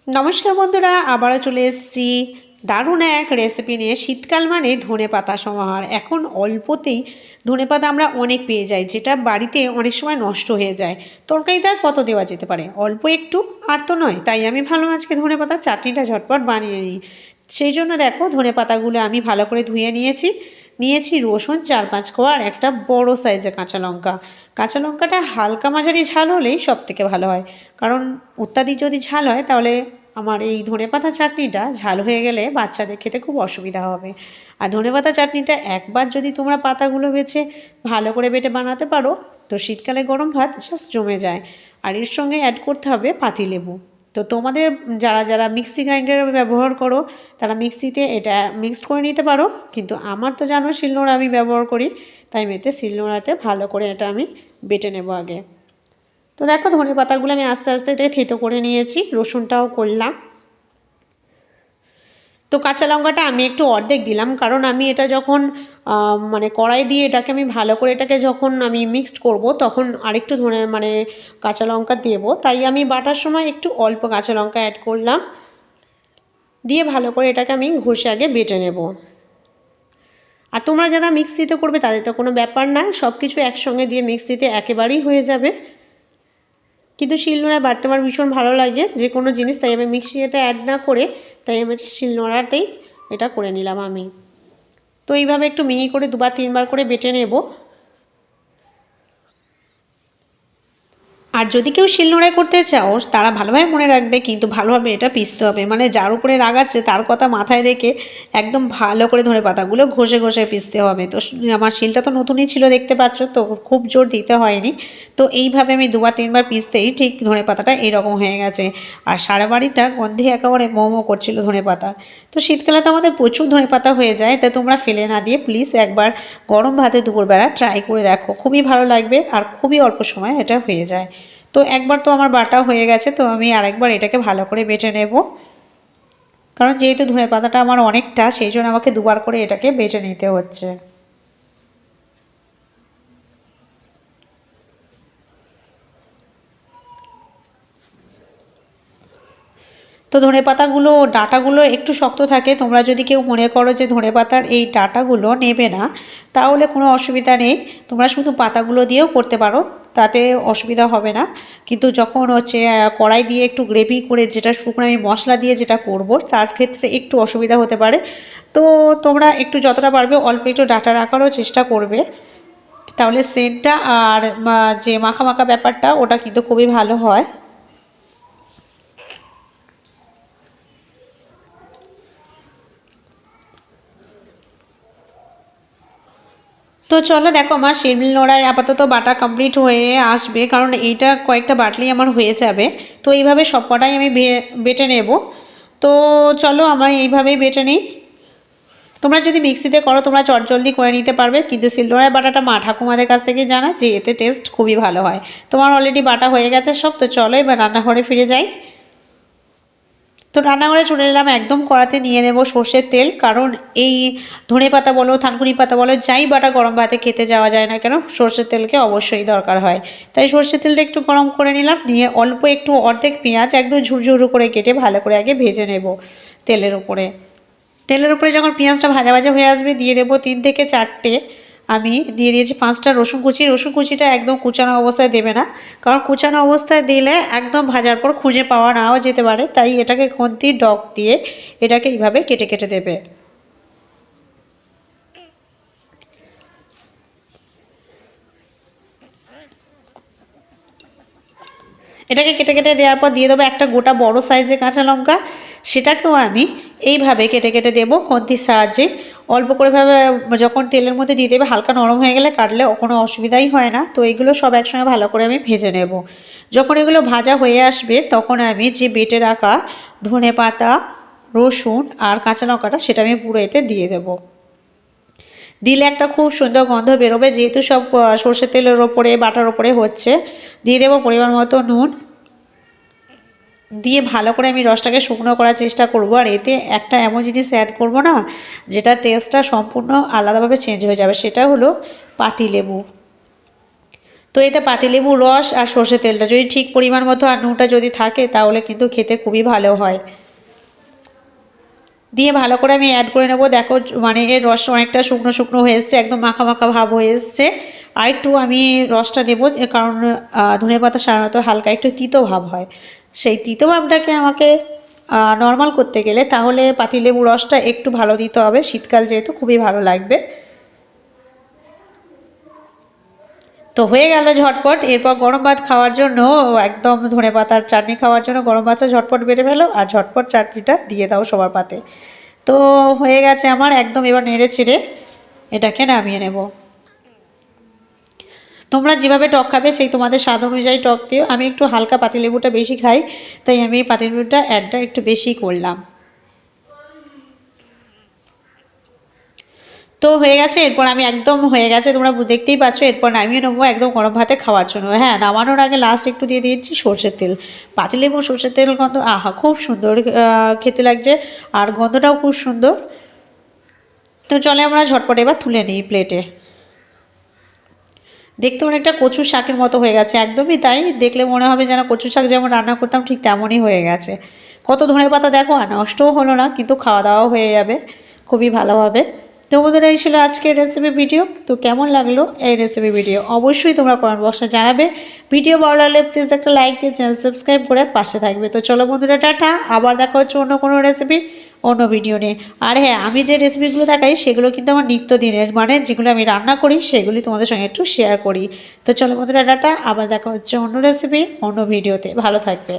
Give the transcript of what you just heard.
নমস্কার বন্ধুরা, আবারও চলে এসেছি দারুণ এক রেসিপি নিয়ে। শীতকাল মানে ধনেপাতা সমাহার। এখন অল্পতেই ধনেপাতা আমরা অনেক পেয়ে যাই, যেটা বাড়িতে অনেক সময় নষ্ট হয়ে যায়। তরকারিতে আর কত দেওয়া যেতে পারে, অল্প একটু আর তো নয়। তাই আমি ভাবলাম আজকে ধনেপাতার চাটনিটা ঝটপট বানিয়ে নিই। সেই জন্য দেখো, ধনেপাতাগুলো আমি ভালো করে ধুয়ে নিয়েছি রসুন 4-5 কোয়া আর একটা বড় সাইজের কাঁচা লঙ্কা। কাঁচা লঙ্কাটা হালকা মাঝারি ঝাল হলেই সব থেকে ভালো হয়, কারণ অত্যাধিক যদি ঝাল হয় তাহলে আমার এই ধনেপাতা চাটনিটা ঝাল হয়ে গেলে বাচ্চাদের খেতে খুব অসুবিধা হবে। আর ধনেপাতা চাটনিটা একবার যদি তোমরা পাতাগুলো বেছে ভালো করে বেটে বানাতে পারো, তো শীতকালে গরম ভাত জাস্ট জমে যায়। আর এর সঙ্গে অ্যাড করতে হবে পাতিলেবু। তো তোমাদের যারা যারা মিক্সি গ্রাইন্ডার ব্যবহার করো, তারা মিক্সিতে এটা মিক্সড করে নিতে পারো। কিন্তু আমার তো জানো শিলনোড়া আমি ব্যবহার করি, তাই মেতে শিলনোড়াতে ভালো করে এটা আমি বেটে নেব আগে। তো দেখো, ধনে পাতাগুলো আমি আস্তে আস্তে এটা থেতো করে নিয়েছি, রসুনটাও করলাম। তো কাঁচা লঙ্কাটা আমি একটু অর্ধেক দিলাম, কারণ আমি এটা যখন মানে কড়াই দিয়ে এটাকে আমি ভালো করে এটাকে যখন আমি মিক্সড করব, তখন আরেকটু কাঁচা লঙ্কা দেবো। তাই আমি বাটার সময় একটু অল্প কাঁচা লঙ্কা অ্যাড করলাম, দিয়ে ভালো করে এটাকে আমি ঘষে আগে বেটে নেব। আর তোমরা যারা মিক্সিতে করবে তাদের তো কোনো ব্যাপার না, সব কিছু একসঙ্গে দিয়ে মিক্সিতে একেবারেই হয়ে যাবে। কিন্তু শিলনোড়ায় বাটতে আমার ভীষণ ভালো লাগে যে কোনো জিনিস, তাই আমি মিক্সি এটা অ্যাড না করে তাই আমি শিলনোড়াতেই এটা করে নিলাম আমি। তো এইভাবে একটু মিহি করে 2-3 বার করে বেটে নেব। আর যদি কেউ শিলনোড়ায় করতে চাও, তারা ভালোভাবে মনে রাখবে কিন্তু ভালোভাবে এটা পিষতে হবে। মানে যার উপরে রাগাচ্ছে তার কথা মাথায় রেখে একদম ভালো করে ধনে পাতাগুলো ঘষে ঘষে পিষতে হবে। তো আমার শিলটা তো নতুনই ছিল দেখতে পাচ্ছ, তো খুব জোর দিতে হয়নি। তো এইভাবে আমি 2-3 বার পিষতেই ঠিক ধনে পাতাটা এইরকম হয়ে গেছে। আর সারা বাড়িটা গন্ধে একেবারে মোমো করছিল ধনে পাতা। তো শীতকালে তো আমাদের প্রচুর ধনে পাতা হয়ে যায়, তাই তোমরা ফেলে না দিয়ে প্লিজ একবার গরম ভাতে দুপুরবেলা ট্রাই করে দেখো, খুবই ভালো লাগবে আর খুবই অল্প সময় এটা হয়ে যায়। তো একবার তো আমার বাটা হয়ে গেছে, তো আমি আরেকবার এটাকে ভালো করে বেটে নেব, কারণ যেহেতু ধনে পাতাটা আমার অনেকটা, সেই জন্য আমাকে 2বার করে এটাকে বেটে নিতে হচ্ছে। তো ধনেপাতাগুলো ডাঁটাগুলো একটু শক্ত থাকে। তোমরা যদি কেউ মনে করো যে ধনেপাতার এই ডাঁটাগুলো নেবে না, তাহলে কোনো অসুবিধা নেই, তোমরা শুধু পাতাগুলো দিয়েও করতে পারো, তাতে অসুবিধা হবে না। কিন্তু যখন কড়াই দিয়ে একটু গ্রেভি করে যেটা শুকনো আমি মশলা দিয়ে যেটা করব, তার ক্ষেত্রে একটু অসুবিধা হতে পারে। তো তোমরা একটু যতটা পারবে অল্প একটু ডাঁটা রাখারও চেষ্টা করবে, তাহলে সেন্টটা আর যে মাখা মাখা ব্যাপারটা ওটা কিন্তু খুবই ভালো হয়। তো চলো দেখো, আমার শিলনোড়ায় আপাতত বাটা কমপ্লিট হয়ে আসবে, কারণ এইটা কয়েকটা বাটলেই আমার হয়ে যাবে। তো এইভাবে সব কটাই আমি বেটে নেব। তো চলো আমার এইভাবেই বেটে নিই। তোমরা যদি মিক্সিতে করো তোমরা চটজলদি করে নিতে পারবে, কিন্তু শিলনোড়ায় বাটাটা মা ঠাকুমাদের কাছ থেকে জানা যে এতে টেস্ট খুবই ভালো হয়। তোমার অলরেডি বাটা হয়ে গেছে সব, তো চলো এবার রান্নাঘরে ফিরে যাই। তো রান্নাঘরে চলে এলাম, একদম কড়াতে নিয়ে নেব সর্ষের তেল, কারণ এই ধনেপাতা বলো থানকুনি পাতা বলো যাই বাটা গরম ভাতে খেতে যাওয়া যায় না কেন, সর্ষের তেলকে অবশ্যই দরকার হয়। তাই সর্ষের তেলটা একটু গরম করে নিলাম, নিয়ে অল্প একটু অর্ধেক পেঁয়াজ একদম ঝুরঝুরু করে কেটে ভালো করে আগে ভেজে নেব তেলের উপরে। তেলের উপরে যখন পেঁয়াজটা ভাজা ভাজা হয়ে আসবে, দিয়ে দেবো 3 থেকে 4টে, আমি দিয়ে দিয়েছি 5টা রসুন কুচি। রসুন কুচিটা একদম কুচানো অবস্থায় দেবে না, কারণ কুচানো অবস্থায় দিলে একদম ভাজার পর খুঁজে পাওয়া নাও যেতে পারে। তাই এটাকে খুন্তির ডগ দিয়ে এটাকে এইভাবে কেটে কেটে দেবে। এটাকে কেটে কেটে দেওয়ার পর দিয়ে দেবো একটা গোটা বড় সাইজের কাঁচা লঙ্কা, সেটাকেও আমি এইভাবে কেটে কেটে দেবো খুন্তির সাহায্যে। অল্প করে ভাবে যখন তেলের মধ্যে দিয়ে দেবে, হালকা নরম হয়ে গেলে কাটলে কোনো অসুবিধাই হয় না। তো এগুলো সব একসঙ্গে ভালো করে আমি ভেজে নেব। যখন এগুলো ভাজা হয়ে আসবে, তখন আমি যে বেটে রাখা ধনেপাতা, রসুন আর কাঁচা লঙ্কাটা সেটা আমি পুরো এতে দিয়ে দেবো। দিলে একটা খুব সুন্দর গন্ধ বেরোবে, যেহেতু সব সর্ষের তেলের ওপরে বাটার ওপরে হচ্ছে। দিয়ে দেবো পরিমাণ মতো নুন, দিয়ে ভালো করে আমি রসটাকে শুকনো করার চেষ্টা করব। আর এতে একটা এমন জিনিস অ্যাড করব না, যেটা টেস্টটা সম্পূর্ণ আলাদাভাবে চেঞ্জ হয়ে যাবে, সেটা হলো পাতিলেবু। তো এতে পাতিলেবুর রস আর সর্ষের তেলটা যদি ঠিক পরিমাণ মতো আর নুনটা যদি থাকে তাহলে কিন্তু খেতে খুবই ভালো হয়। দিয়ে ভালো করে আমি অ্যাড করে নেবো। দেখো মানে এর রস অনেকটা শুকনো শুকনো হয়ে এসছে, একদম মাখা মাখা ভাব হয়ে এসছে। আর একটু আমি রসটা দেবো, কারণ ধনেপাতা সাধারণত হালকা একটু তিতো ভাব হয়, সেই তিতো ভাবটাকে আমাকে নর্মাল করতে গেলে তাহলে পাতিলেবু রসটা একটু ভালো দিতে হবে, শীতকাল যেহেতু খুবই ভালো লাগবে। তো হয়ে গেল ঝটপট। এরপর গরম ভাত খাওয়ার জন্য একদম ধনেপাতার চাটনি খাওয়ার জন্য গরম ভাতটা ঝটপট বেড়ে ফেলো আর ঝটপট চাটনিটা দিয়ে দাও সবার পাতে। তো হয়ে গেছে আমার একদম, এবার নেড়ে চেড়ে এটাকে নামিয়ে নেব। তোমরা যেভাবে টক খাবে সেই তোমাদের স্বাদ অনুযায়ী টক দিও। আমি একটু হালকা পাতিলেবুটা বেশি খাই, তাই আমি পাতিলেবুটা অ্যাডটা একটু বেশি করলাম। তো হয়ে গেছে, এরপর আমি একদম হয়ে গেছে, তোমরা দেখতেই পাচ্ছ। এরপর নামিয়ে নেবো একদম গরম ভাতে খাওয়ার জন্য। হ্যাঁ, নামানোর আগে লাস্ট একটু দিয়ে দিয়েছি সর্ষের তেল। পাতিলেবু সর্ষের তেল গন্ধ আহা খুব সুন্দর খেতে লাগছে, আর গন্ধটাও খুব সুন্দর। তো চলে আমরা ঝটপট এবার তুলে নিই প্লেটে। দেখতে অনেকটা কচু শাকের মতো হয়ে গেছে, একদমই তাই। দেখলে মনে হবে যেন কচু শাক যেমন রান্না করতাম ঠিক তেমনই হয়ে গেছে। কত ধনেপাতা দেখো, আর নষ্টও হলো না, কিন্তু খাওয়া দাওয়াও হয়ে যাবে খুবই ভালোভাবে। তো বন্ধুরা, এই ছিল আজকের রেসিপি ভিডিও। তো কেমন লাগলো এই রেসিপি ভিডিও অবশ্যই তোমরা কমেন্ট বক্সে জানাবে। ভিডিও ভালো লাগলে প্লিজ একটা লাইক দিয়ে চ্যানেল সাবস্ক্রাইব করে পাশে থাকবে। তো চলো বন্ধুরা, টাটা, আবার দেখা হচ্ছে অন্য কোনো রেসিপি অন্য ভিডিও নিয়ে। আর হ্যাঁ, আমি যে রেসিপিগুলো দেখাই সেগুলো কিন্তু আমার নিত্যদিনের, মানে যেগুলো আমি রান্না করি সেগুলি তোমাদের সঙ্গে একটু শেয়ার করি। তো চলো বন্ধুরা, টাটা, আবার দেখা হচ্ছে অন্য রেসিপি অন্য ভিডিওতে। ভালো থাকবে।